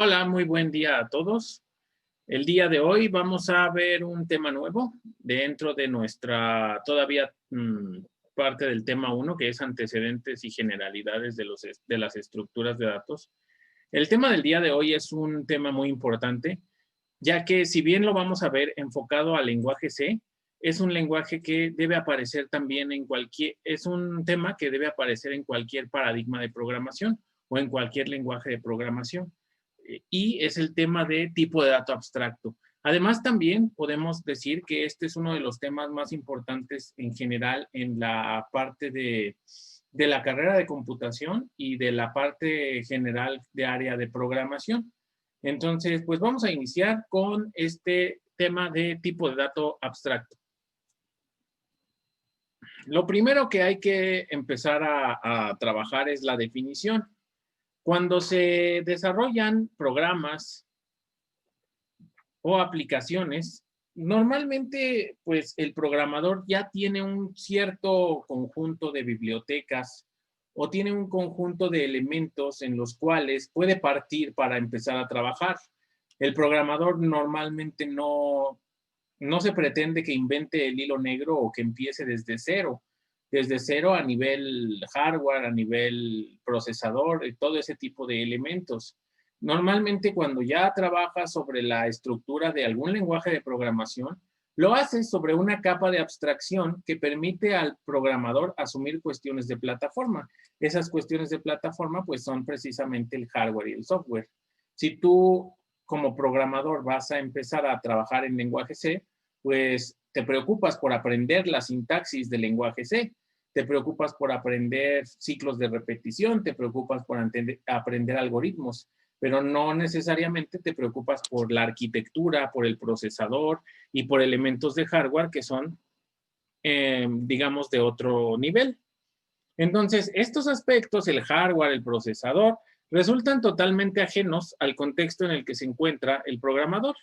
Hola, muy buen día a todos. El día de hoy vamos a ver un tema nuevo dentro de nuestra todavía parte del tema uno, que es antecedentes y generalidades de las estructuras de datos. El tema del día de hoy es un tema muy importante, ya que si bien lo vamos a ver enfocado al lenguaje C, es un lenguaje que debe aparecer también es un tema que debe aparecer en cualquier paradigma de programación o en cualquier lenguaje de programación. Y es el tema de tipo de dato abstracto. Además, también podemos decir que este es uno de los temas más importantes en general en la parte de la carrera de computación y de la parte general de área de programación. Entonces, pues vamos a iniciar con este tema de tipo de dato abstracto. Lo primero que hay que empezar a trabajar es la definición. Cuando se desarrollan programas o aplicaciones, normalmente pues el programador ya tiene un cierto conjunto de bibliotecas o tiene un conjunto de elementos en los cuales puede partir para empezar a trabajar. El programador normalmente no se pretende que invente el hilo negro o que empiece desde cero a nivel hardware, a nivel procesador, todo ese tipo de elementos. Normalmente cuando ya trabajas sobre la estructura de algún lenguaje de programación, lo haces sobre una capa de abstracción que permite al programador asumir cuestiones de plataforma. Esas cuestiones de plataforma pues son precisamente el hardware y el software. Si tú como programador vas a empezar a trabajar en lenguaje C, pues te preocupas por aprender la sintaxis del lenguaje C, te preocupas por aprender ciclos de repetición, te preocupas por aprender algoritmos, pero no necesariamente te preocupas por la arquitectura, por el procesador y por elementos de hardware que son, digamos, de otro nivel. Entonces, estos aspectos, el hardware, el procesador, resultan totalmente ajenos al contexto en el que se encuentra el programador.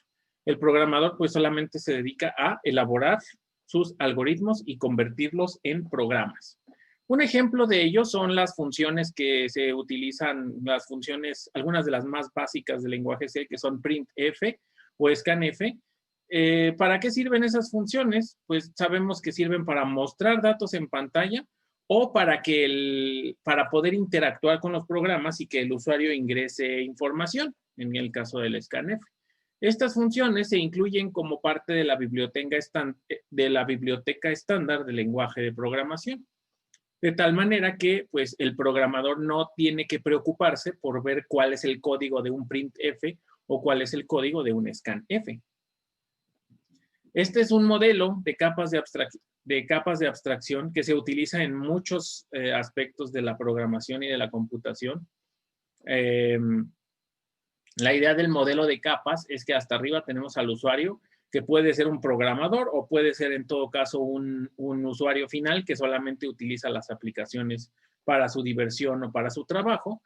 El programador pues solamente se dedica a elaborar sus algoritmos y convertirlos en programas. Un ejemplo de ello son las funciones que se utilizan, las funciones, algunas de las más básicas del lenguaje C, que son printf o scanf. ¿Para qué sirven esas funciones? Pues sabemos que sirven para mostrar datos en pantalla o para poder interactuar con los programas y que el usuario ingrese información, en el caso del scanf. Estas funciones se incluyen como parte de la biblioteca estándar del lenguaje de programación. De tal manera que pues, el programador no tiene que preocuparse por ver cuál es el código de un printf o cuál es el código de un scanf. Este es un modelo de capas de abstracción que se utiliza en muchos aspectos de la programación y de la computación. La idea del modelo de capas es que hasta arriba tenemos al usuario, que puede ser un programador o puede ser en todo caso un usuario final que solamente utiliza las aplicaciones para su diversión o para su trabajo.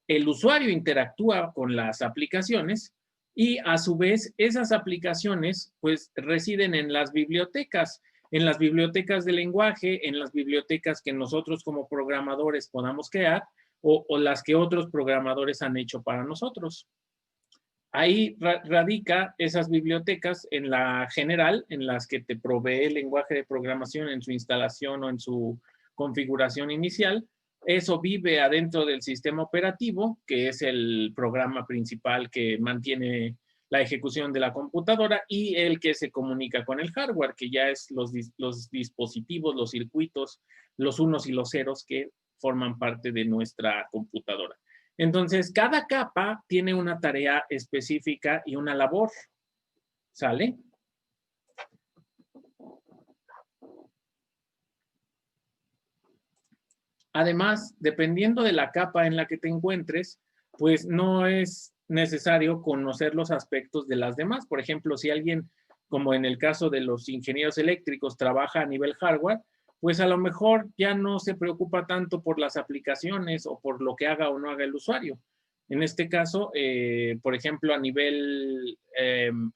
El usuario interactúa con las aplicaciones y a su vez esas aplicaciones pues residen en las bibliotecas de lenguaje, en las bibliotecas que nosotros como programadores podamos crear o las que otros programadores han hecho para nosotros. Ahí radica esas bibliotecas en la general, en las que te provee el lenguaje de programación en su instalación o en su configuración inicial. Eso vive adentro del sistema operativo, que es el programa principal que mantiene la ejecución de la computadora y el que se comunica con el hardware, que ya es los dispositivos, los circuitos, los unos y los ceros que forman parte de nuestra computadora. Entonces, cada capa tiene una tarea específica y una labor. ¿Sale? Además, dependiendo de la capa en la que te encuentres, pues no es necesario conocer los aspectos de las demás. Por ejemplo, si alguien, como en el caso de los ingenieros eléctricos, trabaja a nivel hardware, pues a lo mejor ya no se preocupa tanto por las aplicaciones o por lo que haga o no haga el usuario. En este caso, por ejemplo, a nivel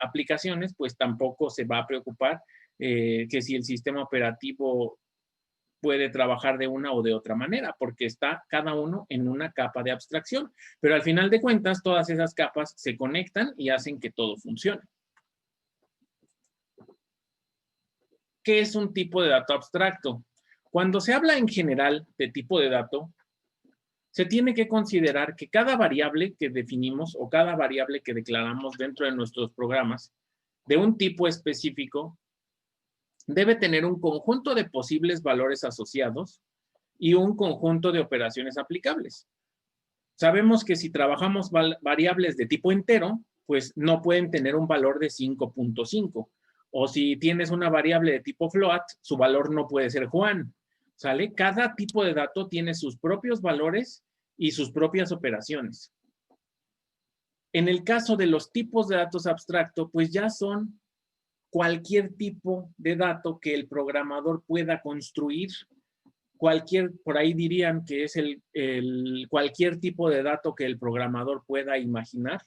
aplicaciones, pues tampoco se va a preocupar que si el sistema operativo puede trabajar de una o de otra manera, porque está cada uno en una capa de abstracción. Pero al final de cuentas, todas esas capas se conectan y hacen que todo funcione. ¿Qué es un tipo de dato abstracto? Cuando se habla en general de tipo de dato, se tiene que considerar que cada variable que definimos o cada variable que declaramos dentro de nuestros programas de un tipo específico debe tener un conjunto de posibles valores asociados y un conjunto de operaciones aplicables. Sabemos que si trabajamos variables de tipo entero, pues no pueden tener un valor de 5.5. O si tienes una variable de tipo float, su valor no puede ser Juan. ¿Sale? Cada tipo de dato tiene sus propios valores y sus propias operaciones. En el caso de los tipos de datos abstractos, pues ya son cualquier tipo de dato que el programador pueda construir. Por ahí dirían que es cualquier tipo de dato que el programador pueda imaginar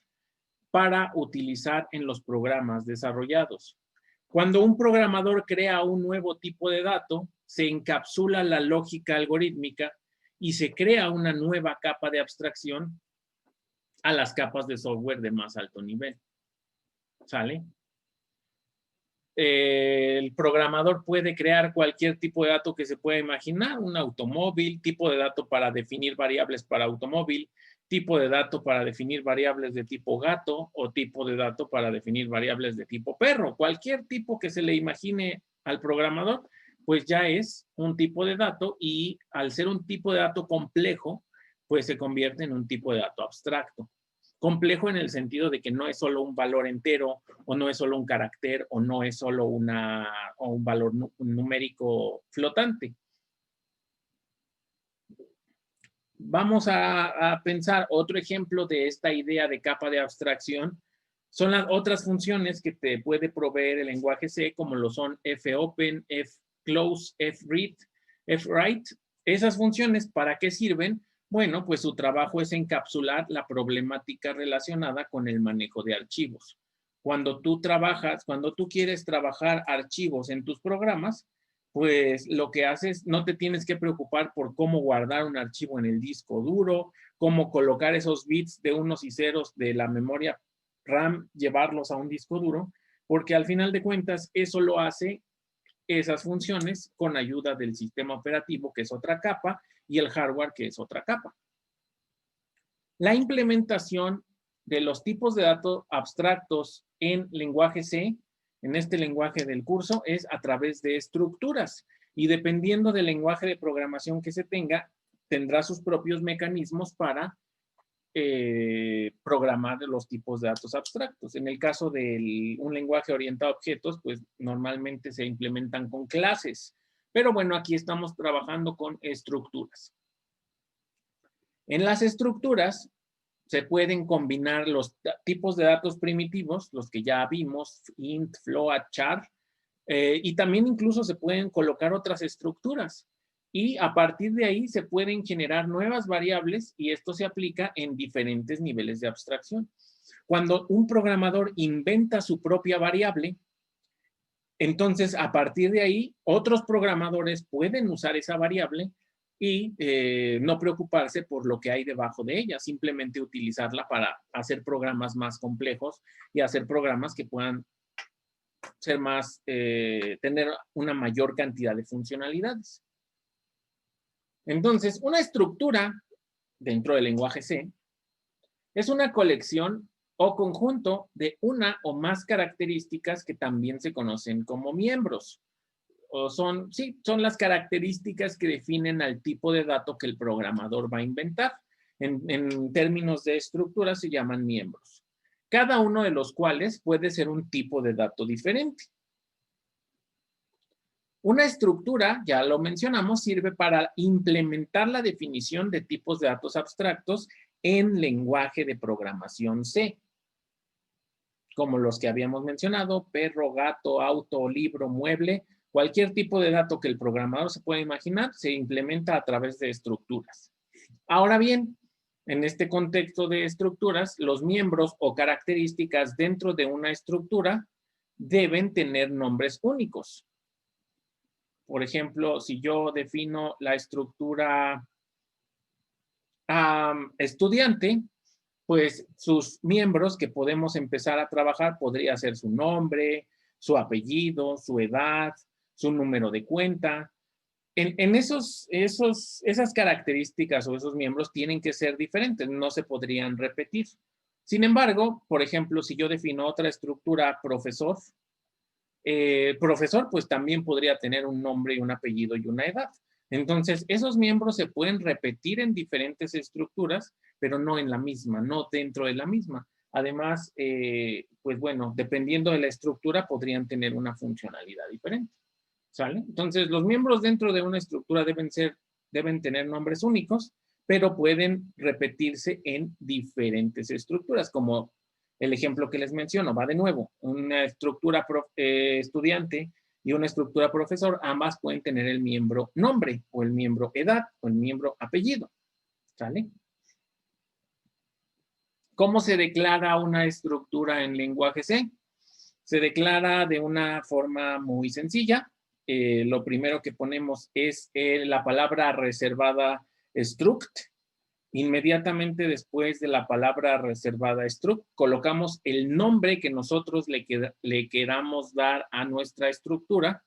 para utilizar en los programas desarrollados. Cuando un programador crea un nuevo tipo de dato, se encapsula la lógica algorítmica y se crea una nueva capa de abstracción a las capas de software de más alto nivel. ¿Sale? El programador puede crear cualquier tipo de dato que se pueda imaginar, un automóvil, tipo de dato para definir variables para automóvil, tipo de dato para definir variables de tipo gato o tipo de dato para definir variables de tipo perro. Cualquier tipo que se le imagine al programador, pues ya es un tipo de dato y al ser un tipo de dato complejo, pues se convierte en un tipo de dato abstracto. Complejo en el sentido de que no es solo un valor entero o no es solo un carácter o no es solo un valor numérico flotante. Vamos a pensar otro ejemplo de esta idea de capa de abstracción. Son las otras funciones que te puede proveer el lenguaje C, como lo son fopen, fclose, fread, fwrite. Esas funciones, ¿para qué sirven? Bueno, pues su trabajo es encapsular la problemática relacionada con el manejo de archivos. Cuando tú quieres trabajar archivos en tus programas, pues lo que haces, no te tienes que preocupar por cómo guardar un archivo en el disco duro, cómo colocar esos bits de unos y ceros de la memoria RAM, llevarlos a un disco duro, porque al final de cuentas eso lo hace esas funciones con ayuda del sistema operativo, que es otra capa, y el hardware, que es otra capa. La implementación de los tipos de datos abstractos en lenguaje C, en este lenguaje del curso, es a través de estructuras. Y dependiendo del lenguaje de programación que se tenga, tendrá sus propios mecanismos para programar los tipos de datos abstractos. En el caso de un lenguaje orientado a objetos, pues normalmente se implementan con clases. Pero bueno, aquí estamos trabajando con estructuras. En las estructuras se pueden combinar los tipos de datos primitivos, los que ya vimos, int, float, char, y también incluso se pueden colocar otras estructuras. Y a partir de ahí se pueden generar nuevas variables y esto se aplica en diferentes niveles de abstracción. Cuando un programador inventa su propia variable, entonces a partir de ahí otros programadores pueden usar esa variable y no preocuparse por lo que hay debajo de ella, simplemente utilizarla para hacer programas más complejos y hacer programas que puedan ser tener una mayor cantidad de funcionalidades. Entonces, una estructura dentro del lenguaje C es una colección o conjunto de una o más características que también se conocen como miembros. Son las características que definen al tipo de dato que el programador va a inventar. En términos de estructura se llaman miembros. Cada uno de los cuales puede ser un tipo de dato diferente. Una estructura, ya lo mencionamos, sirve para implementar la definición de tipos de datos abstractos en lenguaje de programación C, como los que habíamos mencionado, perro, gato, auto, libro, mueble. Cualquier tipo de dato que el programador se pueda imaginar se implementa a través de estructuras. Ahora bien, en este contexto de estructuras, los miembros o características dentro de una estructura deben tener nombres únicos. Por ejemplo, si yo defino la estructura estudiante, pues sus miembros que podemos empezar a trabajar podría ser su nombre, su apellido, su edad, su número de cuenta. En esas características o esos miembros tienen que ser diferentes, no se podrían repetir. Sin embargo, por ejemplo, si yo defino otra estructura profesor, profesor pues también podría tener un nombre y un apellido y una edad. Entonces, esos miembros se pueden repetir en diferentes estructuras, pero no en la misma, no dentro de la misma. Además, pues bueno, dependiendo de la estructura, podrían tener una funcionalidad diferente. ¿Sale? Entonces, los miembros dentro de una estructura deben tener nombres únicos, pero pueden repetirse en diferentes estructuras, como el ejemplo que les menciono, va de nuevo, una estructura estudiante y una estructura profesor, ambas pueden tener el miembro nombre, o el miembro edad, o el miembro apellido, ¿sale? ¿Cómo se declara una estructura en lenguaje C? Se declara de una forma muy sencilla. Lo primero que ponemos es la palabra reservada struct. Inmediatamente después de la palabra reservada struct, colocamos el nombre que nosotros le queramos dar a nuestra estructura.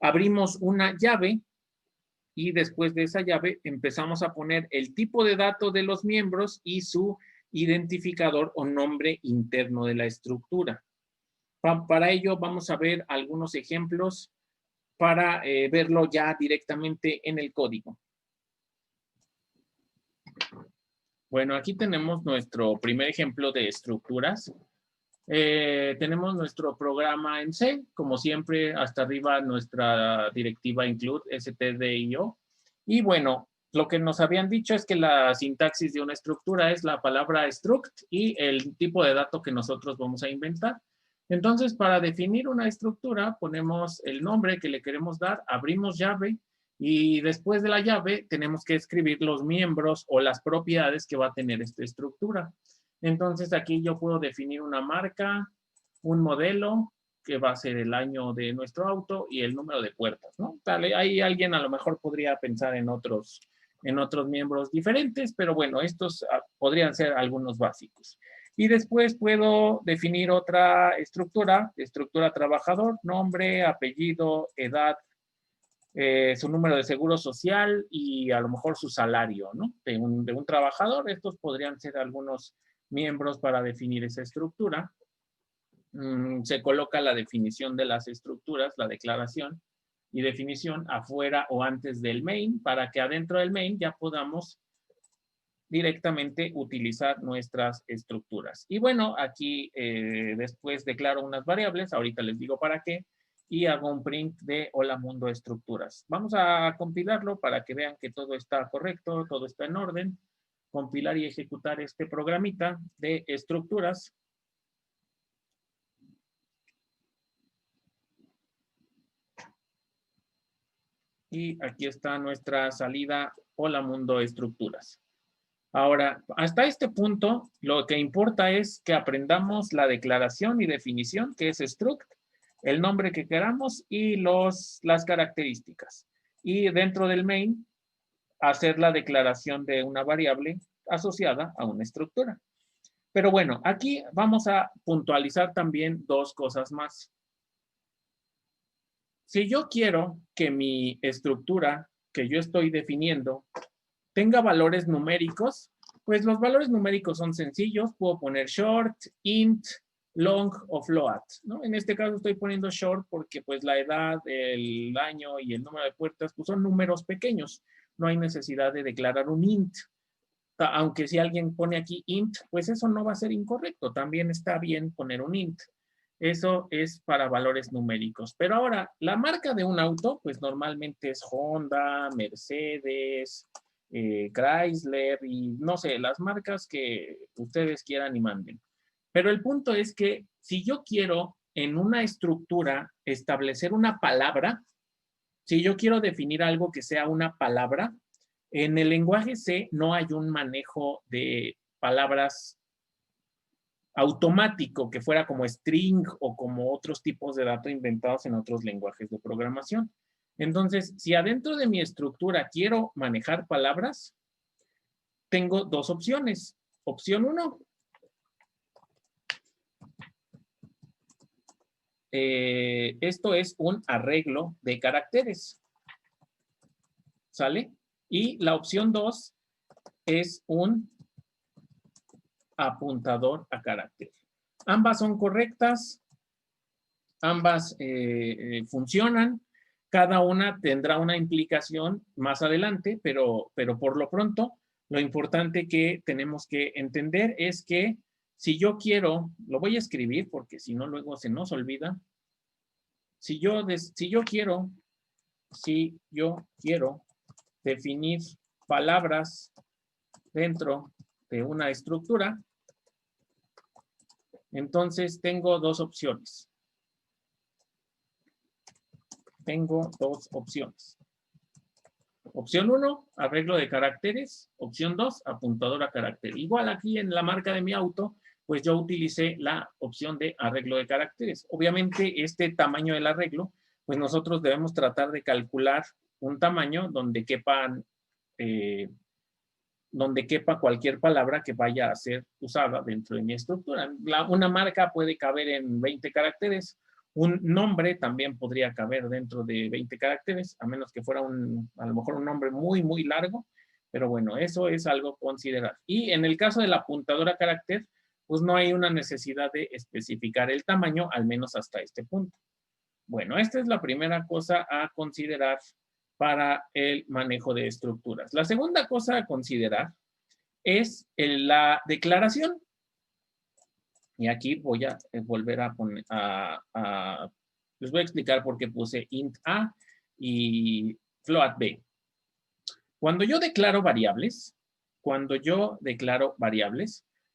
Abrimos una llave y después de esa llave empezamos a poner el tipo de datos de los miembros y su identificador o nombre interno de la estructura. Para ello vamos a ver algunos ejemplos para verlo ya directamente en el código. Bueno, aquí tenemos nuestro primer ejemplo de estructuras. Tenemos nuestro programa en C, como siempre, hasta arriba nuestra directiva include stdio. Y bueno, lo que nos habían dicho es que la sintaxis de una estructura es la palabra struct y el tipo de dato que nosotros vamos a inventar. Entonces, para definir una estructura, ponemos el nombre que le queremos dar, abrimos llave y después de la llave tenemos que escribir los miembros o las propiedades que va a tener esta estructura. Entonces, aquí yo puedo definir una marca, un modelo, que va a ser el año de nuestro auto y el número de puertas, ¿no? Ahí alguien a lo mejor podría pensar en otros miembros diferentes, pero bueno, estos podrían ser algunos básicos. Y después puedo definir otra estructura trabajador, nombre, apellido, edad, su número de seguro social y a lo mejor su salario, ¿no? De un trabajador. Estos podrían ser algunos miembros para definir esa estructura. Se coloca la definición de las estructuras, la declaración y definición afuera o antes del main, para que adentro del main ya podamos directamente utilizar nuestras estructuras. Y bueno, aquí después declaro unas variables, ahorita les digo para qué, y hago un print de hola mundo estructuras. Vamos a compilarlo para que vean que todo está correcto, todo está en orden. Compilar y ejecutar este programita de estructuras. Y aquí está nuestra salida hola mundo estructuras. Ahora, hasta este punto, lo que importa es que aprendamos la declaración y definición, que es struct, el nombre que queramos y las características. Y dentro del main, hacer la declaración de una variable asociada a una estructura. Pero bueno, aquí vamos a puntualizar también dos cosas más. Si yo quiero que mi estructura que yo estoy definiendo tenga valores numéricos, pues los valores numéricos son sencillos. Puedo poner short, int, long o float, ¿no? En este caso estoy poniendo short porque pues la edad, el año y el número de puertas pues son números pequeños. No hay necesidad de declarar un int. Aunque si alguien pone aquí int, pues eso no va a ser incorrecto. También está bien poner un int. Eso es para valores numéricos. Pero ahora, la marca de un auto, pues normalmente es Honda, Mercedes, Chrysler y no sé, las marcas que ustedes quieran y manden. Pero el punto es que si yo quiero en una estructura establecer una palabra, si yo quiero definir algo que sea una palabra, en el lenguaje C no hay un manejo de palabras automático que fuera como string o como otros tipos de datos inventados en otros lenguajes de programación. Entonces, si adentro de mi estructura quiero manejar palabras, tengo dos opciones. Opción 1. Esto es un arreglo de caracteres. ¿Sale? Y la opción 2 es un apuntador a carácter. Ambas son correctas. Ambas funcionan. Cada una tendrá una implicación más adelante, pero por lo pronto, lo importante que tenemos que entender es que si yo quiero, lo voy a escribir porque si no luego se nos olvida. Si yo quiero definir palabras dentro de una estructura, entonces tengo dos opciones. Opción 1, arreglo de caracteres. Opción 2, apuntador a carácter. Igual aquí en la marca de mi auto, pues yo utilicé la opción de arreglo de caracteres. Obviamente, este tamaño del arreglo, pues nosotros debemos tratar de calcular un tamaño donde quepa cualquier palabra que vaya a ser usada dentro de mi estructura. Una marca puede caber en 20 caracteres. Un nombre también podría caber dentro de 20 caracteres, a menos que fuera a lo mejor un nombre muy, muy largo. Pero bueno, eso es algo a considerar. Y en el caso de la apuntadora carácter, pues no hay una necesidad de especificar el tamaño, al menos hasta este punto. Bueno, esta es la primera cosa a considerar para el manejo de estructuras. La segunda cosa a considerar es la declaración. Y aquí voy a volver a poner, les voy a explicar por qué puse int a y float b. Cuando yo declaro variables,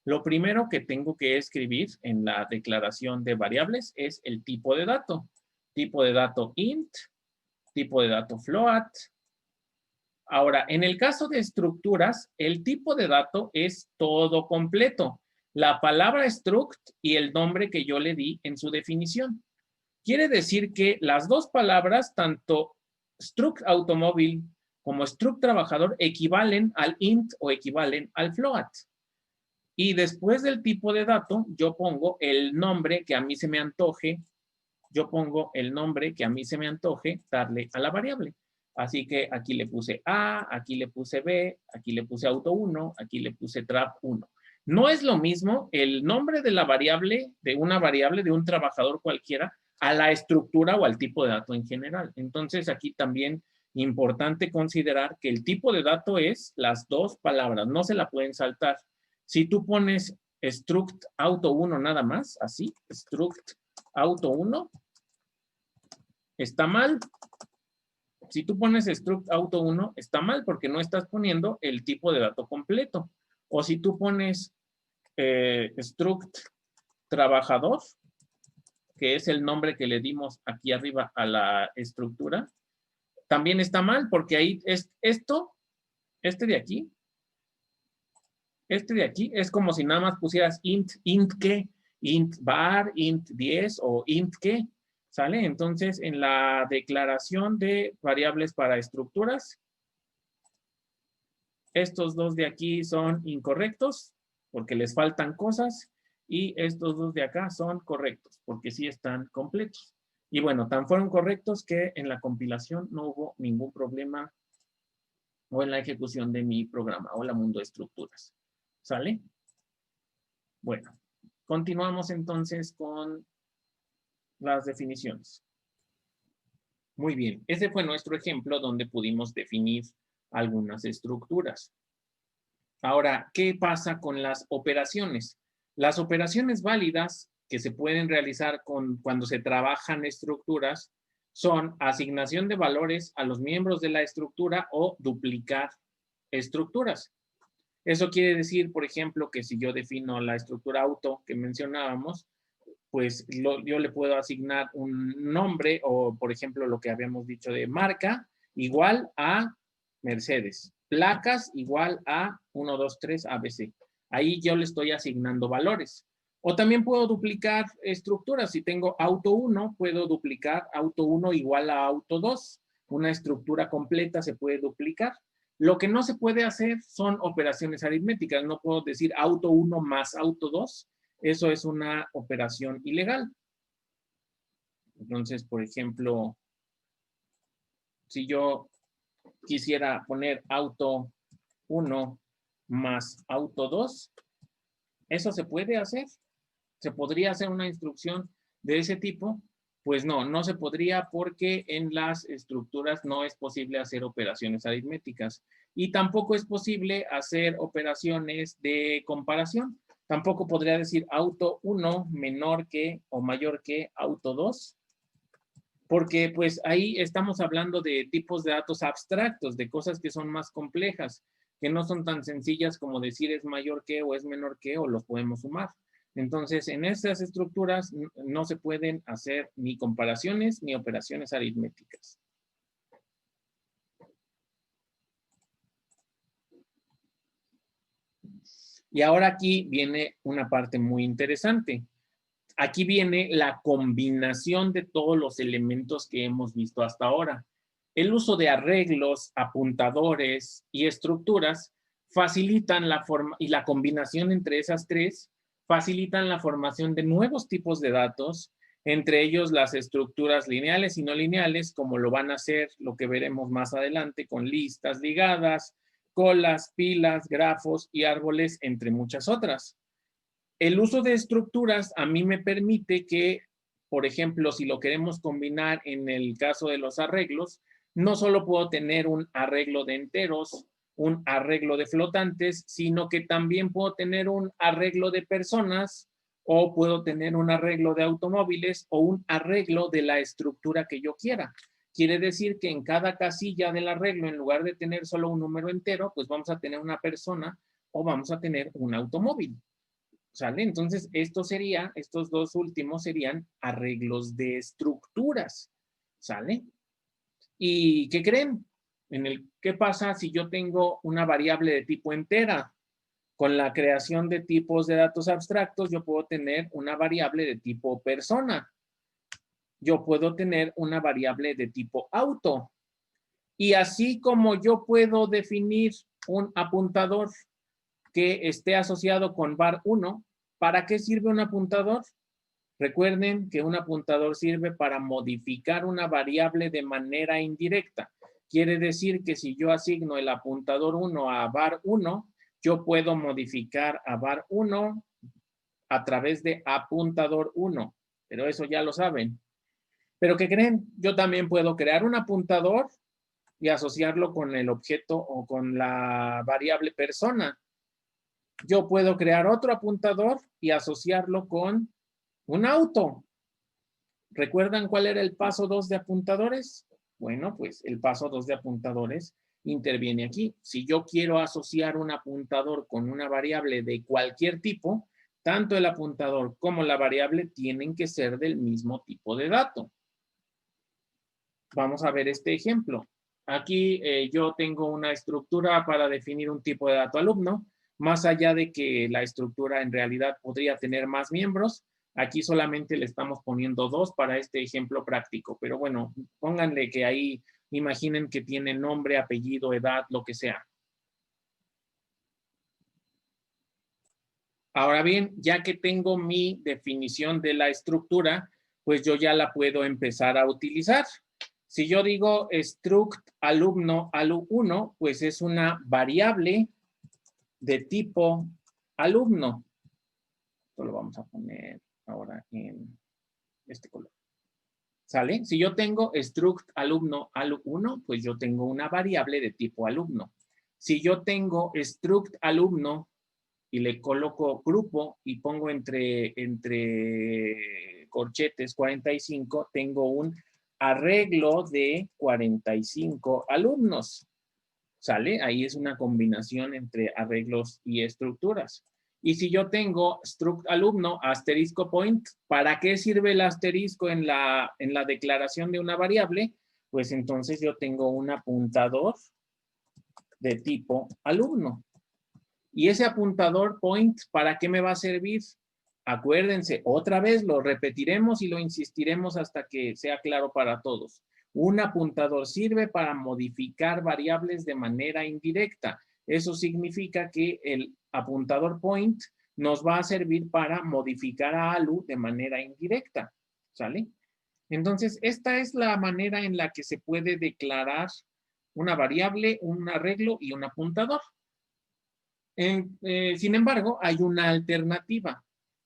lo primero que tengo que escribir en la declaración de variables es el tipo de dato. Tipo de dato int, tipo de dato float. Ahora, en el caso de estructuras, el tipo de dato es todo completo. La palabra struct y el nombre que yo le di en su definición. Quiere decir que las dos palabras, tanto struct automóvil como struct trabajador, equivalen al int o equivalen al float. Y después del tipo de dato, yo pongo el nombre que a mí se me antoje, darle a la variable. Así que aquí le puse A, aquí le puse B, aquí le puse auto 1, aquí le puse trap 1. No es lo mismo el nombre de la variable, de una variable, de un trabajador cualquiera, a la estructura o al tipo de dato en general. Entonces, aquí también importante considerar que el tipo de dato es las dos palabras, no se la pueden saltar. Si tú pones struct auto 1 nada más, así, struct auto 1, está mal. Si tú pones struct auto 1, está mal porque no estás poniendo el tipo de dato completo. O si tú pones struct trabajador, que es el nombre que le dimos aquí arriba a la estructura, también está mal porque ahí es este de aquí es como si nada más pusieras int qué, int var, int 10 o int qué, ¿sale? Entonces, en la declaración de variables para estructuras, estos dos de aquí son incorrectos porque les faltan cosas y estos dos de acá son correctos porque sí están completos. Y bueno, tan fueron correctos que en la compilación no hubo ningún problema o en la ejecución de mi programa o la mundo de estructuras. ¿Sale? Bueno, continuamos entonces con las definiciones. Muy bien, ese fue nuestro ejemplo donde pudimos definir algunas estructuras. Ahora, ¿qué pasa con las operaciones? Las operaciones válidas que se pueden realizar cuando se trabajan estructuras son asignación de valores a los miembros de la estructura o duplicar estructuras. Eso quiere decir, por ejemplo, que si yo defino la estructura auto que mencionábamos, pues yo le puedo asignar un nombre o, por ejemplo, lo que habíamos dicho de marca igual a Mercedes. Placas igual a 1, 2, 3, ABC. Ahí yo le estoy asignando valores. O también puedo duplicar estructuras. Si tengo auto 1, puedo duplicar auto 1 igual a auto 2. una estructura completa se puede duplicar. Lo que no se puede hacer son operaciones aritméticas. No puedo decir auto 1 más auto 2. Eso es una operación ilegal. Entonces, por ejemplo, si yo quisiera poner auto 1 más auto 2, ¿eso se puede hacer? ¿Se podría hacer una instrucción de ese tipo? Pues no, no se podría porque en las estructuras no es posible hacer operaciones aritméticas y tampoco es posible hacer operaciones de comparación. Tampoco podría decir auto 1 menor que o mayor que auto 2, porque pues ahí estamos hablando de tipos de datos abstractos, de cosas que son más complejas, que no son tan sencillas como decir es mayor que o es menor que o los podemos sumar. Entonces, en estas estructuras no se pueden hacer ni comparaciones ni operaciones aritméticas. Y ahora aquí viene una parte muy interesante. Aquí viene la combinación de todos los elementos que hemos visto hasta ahora. El uso de arreglos, apuntadores y estructuras facilitan la forma y la combinación entre esas tres facilitan la formación de nuevos tipos de datos, entre ellos las estructuras lineales y no lineales, como lo van a hacer, lo que veremos más adelante, con listas ligadas, colas, pilas, grafos y árboles, entre muchas otras. El uso de estructuras a mí me permite que, por ejemplo, si lo queremos combinar en el caso de los arreglos, no solo puedo tener un arreglo de enteros, un arreglo de flotantes, sino que también puedo tener un arreglo de personas o puedo tener un arreglo de automóviles o un arreglo de la estructura que yo quiera. Quiere decir que en cada casilla del arreglo, en lugar de tener solo un número entero, pues vamos a tener una persona o vamos a tener un automóvil. ¿Sale? Entonces, estos dos últimos serían arreglos de estructuras. ¿Sale? ¿Y qué creen? ¿Qué pasa si yo tengo una variable de tipo entera? Con la creación de tipos de datos abstractos, yo puedo tener una variable de tipo persona. Yo puedo tener una variable de tipo auto. Y así como yo puedo definir un apuntador que esté asociado con var 1, ¿para qué sirve un apuntador? Recuerden que un apuntador sirve para modificar una variable de manera indirecta. Quiere decir que si yo asigno el apuntador 1 a var 1, yo puedo modificar a var 1 a través de apuntador 1, pero eso ya lo saben. ¿Pero qué creen? Yo también puedo crear un apuntador y asociarlo con el objeto o con la variable persona. Yo puedo crear otro apuntador y asociarlo con un auto. ¿Recuerdan cuál era el paso 2 de apuntadores? Bueno, pues el paso 2 de apuntadores interviene aquí. Si yo quiero asociar un apuntador con una variable de cualquier tipo, tanto el apuntador como la variable tienen que ser del mismo tipo de dato. Vamos a ver este ejemplo. Aquí yo tengo una estructura para definir un tipo de dato alumno, más allá de que la estructura en realidad podría tener más miembros. Aquí solamente le estamos poniendo 2 para este ejemplo práctico, pero bueno, pónganle que ahí imaginen que tiene nombre, apellido, edad, lo que sea. Ahora bien, ya que tengo mi definición de la estructura, pues yo ya la puedo empezar a utilizar. Si yo digo struct alumno alu1, pues es una variable de tipo alumno. Esto lo vamos a poner ahora en este color. ¿Sale? Si yo tengo struct alumno alu1, pues yo tengo una variable de tipo alumno. Si yo tengo struct alumno y le coloco grupo y pongo entre corchetes 45, tengo un arreglo de 45 alumnos. ¿Sale? Ahí es una combinación entre arreglos y estructuras. Y si yo tengo struct alumno asterisco point, ¿para qué sirve el asterisco en la declaración de una variable? Pues entonces yo tengo un apuntador de tipo alumno. Y ese apuntador point, ¿para qué me va a servir? Acuérdense, otra vez lo repetiremos y lo insistiremos hasta que sea claro para todos. Un apuntador sirve para modificar variables de manera indirecta. Eso significa que el apuntador point nos va a servir para modificar a ALU de manera indirecta, ¿sale? Entonces, esta es la manera en la que se puede declarar una variable, un arreglo y un apuntador. Sin embargo, hay una alternativa,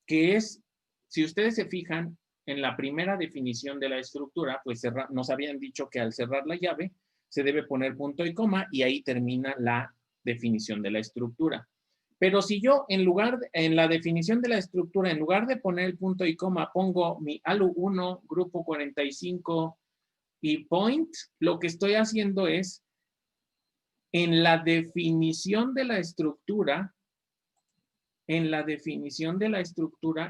que es, si ustedes se fijan, en la primera definición de la estructura, pues nos habían dicho que al cerrar la llave, se debe poner punto y coma, y ahí termina la definición de la estructura. Pero si yo, en la definición de la estructura, en lugar de poner el punto y coma, pongo mi ALU1, grupo 45 y point, lo que estoy haciendo es, en la definición de la estructura,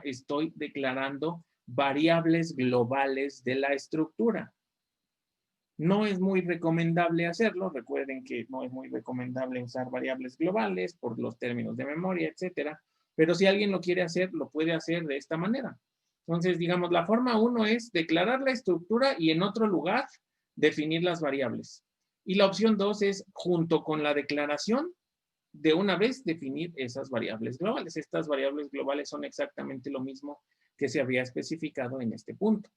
estoy declarando variables globales de la estructura. No es muy recomendable hacerlo. Recuerden que no es muy recomendable usar variables globales por los términos de memoria, etcétera. Pero si alguien lo quiere hacer, lo puede hacer de esta manera. Entonces, digamos, la forma 1 es declarar la estructura y en otro lugar definir las variables. Y la opción 2 es, junto con la declaración, de una vez definir esas variables globales. Estas variables globales son exactamente lo mismo que se había especificado en este punto.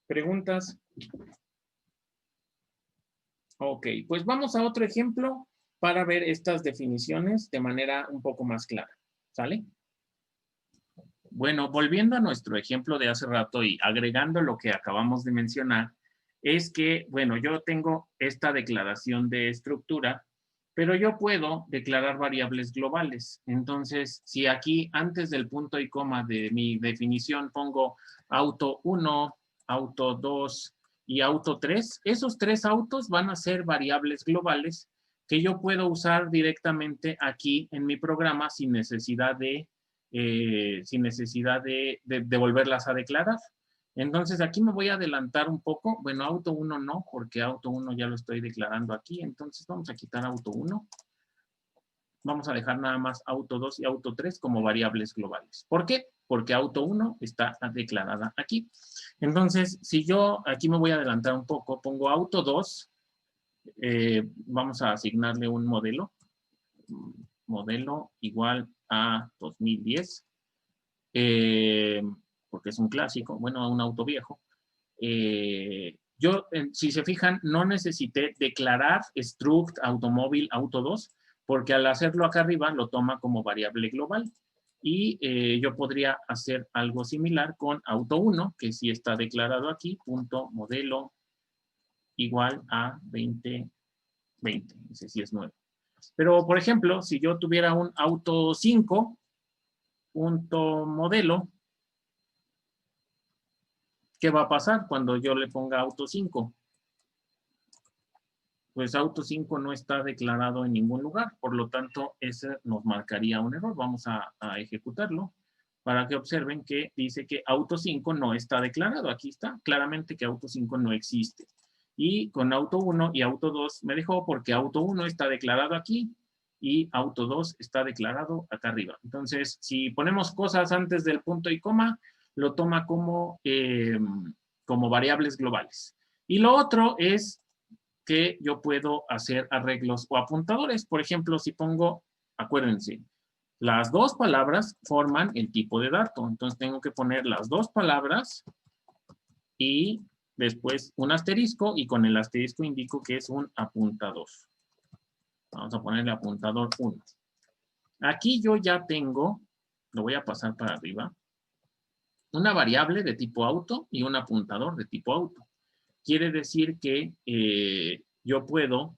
¿Preguntas? Ok, pues vamos a otro ejemplo para ver estas definiciones de manera un poco más clara. ¿Sale? Bueno, volviendo a nuestro ejemplo de hace rato y agregando lo que acabamos de mencionar, es que, bueno, yo tengo esta declaración de estructura, pero yo puedo declarar variables globales. Entonces, si aquí antes del punto y coma de mi definición pongo auto 1, auto 2 y auto 3, esos 3 autos van a ser variables globales que yo puedo usar directamente aquí en mi programa sin necesidad de volverlas a declarar. Entonces, aquí me voy a adelantar un poco. Bueno, auto 1 no, porque auto 1 ya lo estoy declarando aquí. Entonces, vamos a quitar auto 1. Vamos a dejar nada más auto 2 y auto 3 como variables globales. ¿Por qué? Porque auto 1 está declarada aquí. Entonces, si yo aquí me voy a adelantar un poco, pongo auto 2, vamos a asignarle un modelo. Modelo igual a 2010. Porque es un clásico, bueno, un auto viejo. Yo, si se fijan, no necesité declarar struct automóvil auto 2, porque al hacerlo acá arriba lo toma como variable global. Y yo podría hacer algo similar con auto 1, que sí está declarado aquí, punto modelo igual a 2020, ese sí es nuevo. Pero, por ejemplo, si yo tuviera un auto 5, punto modelo, ¿qué va a pasar cuando yo le ponga auto 5? Pues auto 5 no está declarado en ningún lugar, por lo tanto, ese nos marcaría un error. Vamos a ejecutarlo para que observen que dice que auto 5 no está declarado. Aquí está claramente que auto 5 no existe. Y con auto 1 y auto 2 me dejó porque auto 1 está declarado aquí y auto 2 está declarado acá arriba. Entonces, si ponemos cosas antes del punto y coma, lo toma como variables globales. Y lo otro es que yo puedo hacer arreglos o apuntadores. Por ejemplo, si pongo, acuérdense, las dos palabras forman el tipo de dato. Entonces tengo que poner las dos palabras y después un asterisco, y con el asterisco indico que es un apuntador. Vamos a ponerle apuntador 1. Aquí yo ya tengo, lo voy a pasar para arriba, una variable de tipo auto y un apuntador de tipo auto. Quiere decir que yo puedo,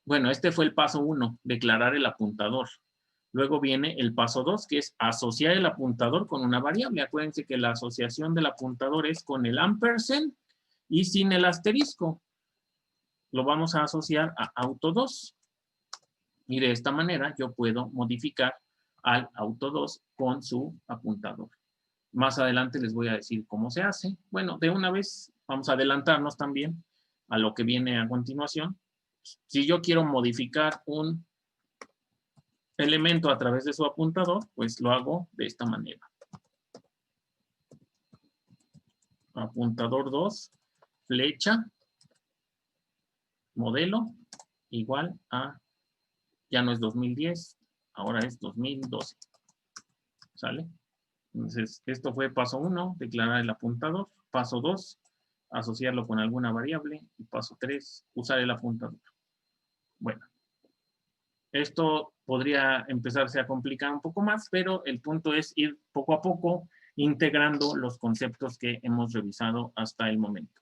bueno, este fue el paso 1, declarar el apuntador. Luego viene el paso 2, que es asociar el apuntador con una variable. Acuérdense que la asociación del apuntador es con el ampersand y sin el asterisco. Lo vamos a asociar a auto 2. Y de esta manera yo puedo modificar al auto 2 con su apuntador. Más adelante les voy a decir cómo se hace. Bueno, de una vez vamos a adelantarnos también a lo que viene a continuación. Si yo quiero modificar un elemento a través de su apuntador, pues lo hago de esta manera. Apuntador 2 flecha, modelo, igual a, ya no es 2010, ahora es 2012. ¿Sale? Entonces, esto fue paso 1, declarar el apuntador. Paso 2, asociarlo con alguna variable. Y paso 3, usar el apuntador. Bueno, esto podría empezarse a complicar un poco más, pero el punto es ir poco a poco integrando los conceptos que hemos revisado hasta el momento.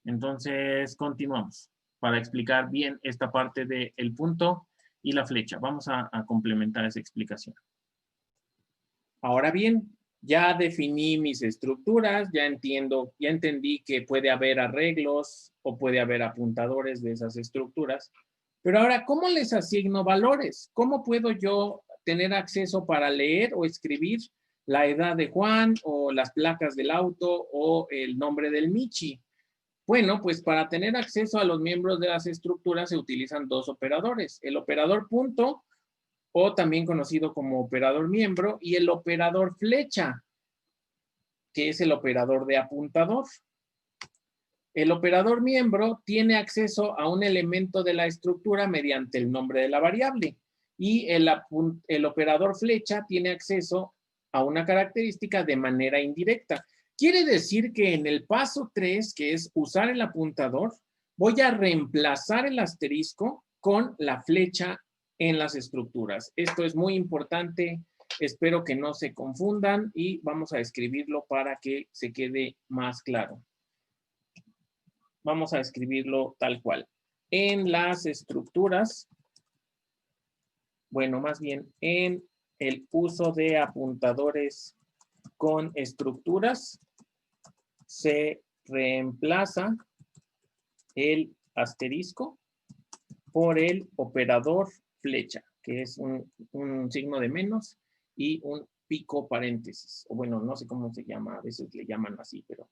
Entonces, continuamos para explicar bien esta parte del punto y la flecha. Vamos a complementar esa explicación. Ahora bien, ya definí mis estructuras, ya entendí que puede haber arreglos o puede haber apuntadores de esas estructuras. Pero ahora, ¿cómo les asigno valores? ¿Cómo puedo yo tener acceso para leer o escribir la edad de Juan o las placas del auto o el nombre del Michi? Bueno, pues para tener acceso a los miembros de las estructuras se utilizan dos operadores. El operador punto, o también conocido como operador miembro, y el operador flecha, que es el operador de apuntador. El operador miembro tiene acceso a un elemento de la estructura mediante el nombre de la variable, y el operador flecha tiene acceso a una característica de manera indirecta. Quiere decir que en el paso 3, que es usar el apuntador, voy a reemplazar el asterisco con la flecha en las estructuras. Esto es muy importante, espero que no se confundan y vamos a escribirlo para que se quede más claro. Vamos a escribirlo tal cual. En las estructuras, bueno, más bien en el uso de apuntadores con estructuras, se reemplaza el asterisco por el operador flecha, que es un signo de menos y un pico paréntesis. O bueno, no sé cómo se llama, a veces le llaman así, pero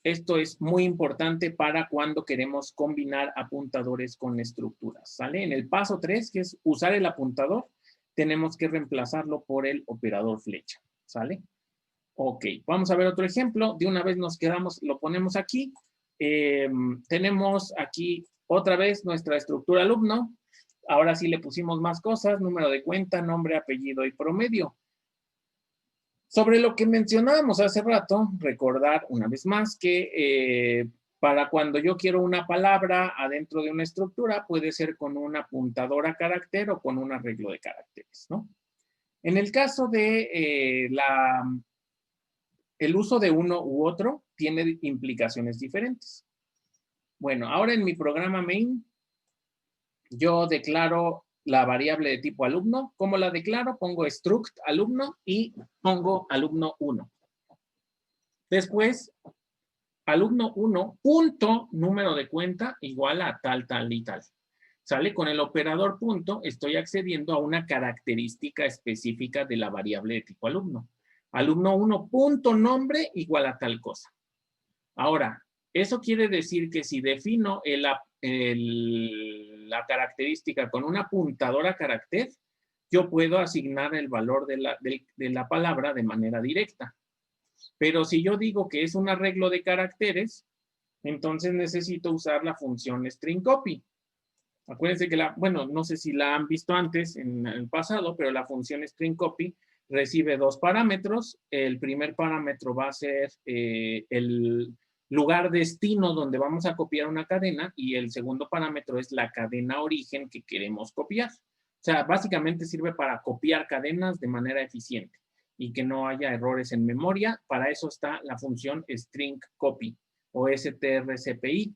esto es muy importante para cuando queremos combinar apuntadores con estructuras, ¿sale? En el paso 3, que es usar el apuntador, tenemos que reemplazarlo por el operador flecha, ¿sale? Ok, vamos a ver otro ejemplo. De una vez nos quedamos, lo ponemos aquí. Tenemos aquí otra vez nuestra estructura alumno. Ahora sí le pusimos más cosas, número de cuenta, nombre, apellido y promedio. Sobre lo que mencionábamos hace rato, recordar una vez más que para cuando yo quiero una palabra adentro de una estructura, puede ser con un apuntador a carácter o con un arreglo de caracteres, ¿no? En el caso de el uso de uno u otro, tiene implicaciones diferentes. Bueno, ahora en mi programa main, yo declaro la variable de tipo alumno. ¿Cómo la declaro? Pongo struct alumno y pongo alumno 1. Después, alumno 1, punto, número de cuenta, igual a tal, tal y tal. ¿Sale? Con el operador punto, estoy accediendo a una característica específica de la variable de tipo alumno. Alumno 1, punto, nombre, igual a tal cosa. Ahora, eso quiere decir que si defino la característica con un apuntador a carácter, yo puedo asignar el valor de la palabra de manera directa. Pero si yo digo que es un arreglo de caracteres, entonces necesito usar la función string copy. Acuérdense que bueno, no sé si la han visto antes en el pasado, pero la función string copy recibe dos parámetros. El primer parámetro va a ser el lugar destino donde vamos a copiar una cadena y el segundo parámetro es la cadena origen que queremos copiar. O sea, básicamente sirve para copiar cadenas de manera eficiente y que no haya errores en memoria. Para eso está la función string copy o strcpy.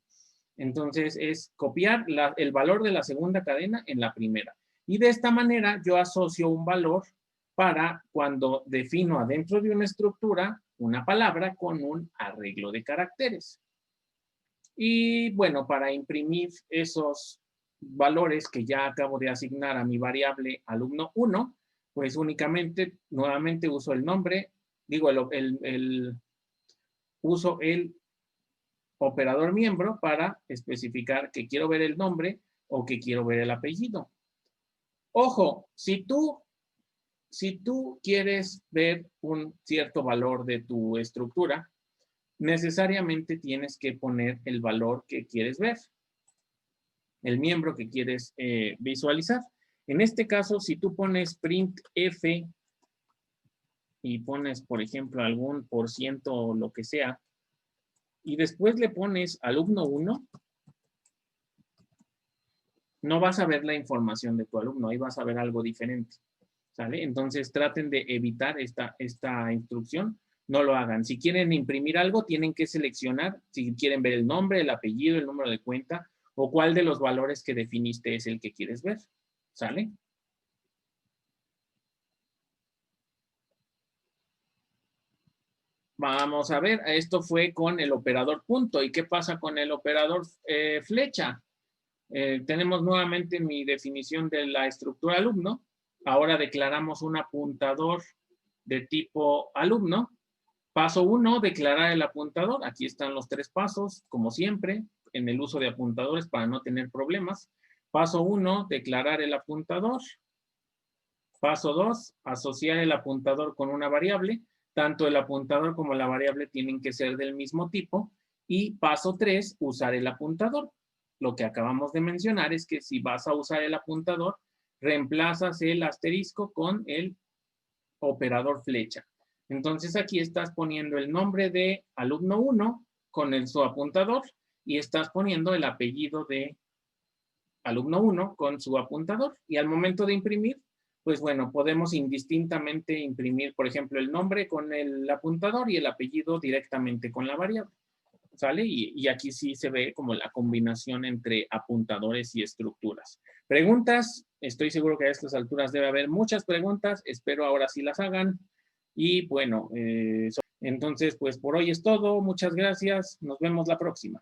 Entonces es copiar el valor de la segunda cadena en la primera. Y de esta manera yo asocio un valor para cuando defino adentro de una estructura una palabra con un arreglo de caracteres. Y bueno, para imprimir esos valores que ya acabo de asignar a mi variable alumno 1, pues únicamente, nuevamente uso el nombre, digo, uso el operador miembro para especificar que quiero ver el nombre o que quiero ver el apellido. Ojo, si tú quieres ver un cierto valor de tu estructura, necesariamente tienes que poner el valor que quieres ver, el miembro que quieres visualizar. En este caso, si tú pones printf y pones, por ejemplo, algún por ciento o lo que sea, y después le pones alumno 1, no vas a ver la información de tu alumno, ahí vas a ver algo diferente, ¿sale? Entonces traten de evitar esta instrucción, no lo hagan. Si quieren imprimir algo, tienen que seleccionar si quieren ver el nombre, el apellido, el número de cuenta o cuál de los valores que definiste es el que quieres ver, ¿sale? Vamos a ver, esto fue con el operador punto. ¿Y qué pasa con el operador flecha? Tenemos nuevamente mi definición de la estructura alumno. Ahora declaramos un apuntador de tipo alumno. Paso 1, declarar el apuntador. Aquí están los 3 pasos, como siempre, en el uso de apuntadores para no tener problemas. Paso 1, declarar el apuntador. Paso 2, asociar el apuntador con una variable. Tanto el apuntador como la variable tienen que ser del mismo tipo. Y paso 3, usar el apuntador. Lo que acabamos de mencionar es que si vas a usar el apuntador, reemplazas el asterisco con el operador flecha. Entonces aquí estás poniendo el nombre de alumno 1 con su apuntador y estás poniendo el apellido de alumno 1 con su apuntador. Y al momento de imprimir, pues bueno, podemos indistintamente imprimir, por ejemplo, el nombre con el apuntador y el apellido directamente con la variable. ¿Sale? Y aquí sí se ve como la combinación entre apuntadores y estructuras. ¿Preguntas? Estoy seguro que a estas alturas debe haber muchas preguntas. Espero ahora sí las hagan. Y bueno, entonces pues por hoy es todo. Muchas gracias. Nos vemos la próxima.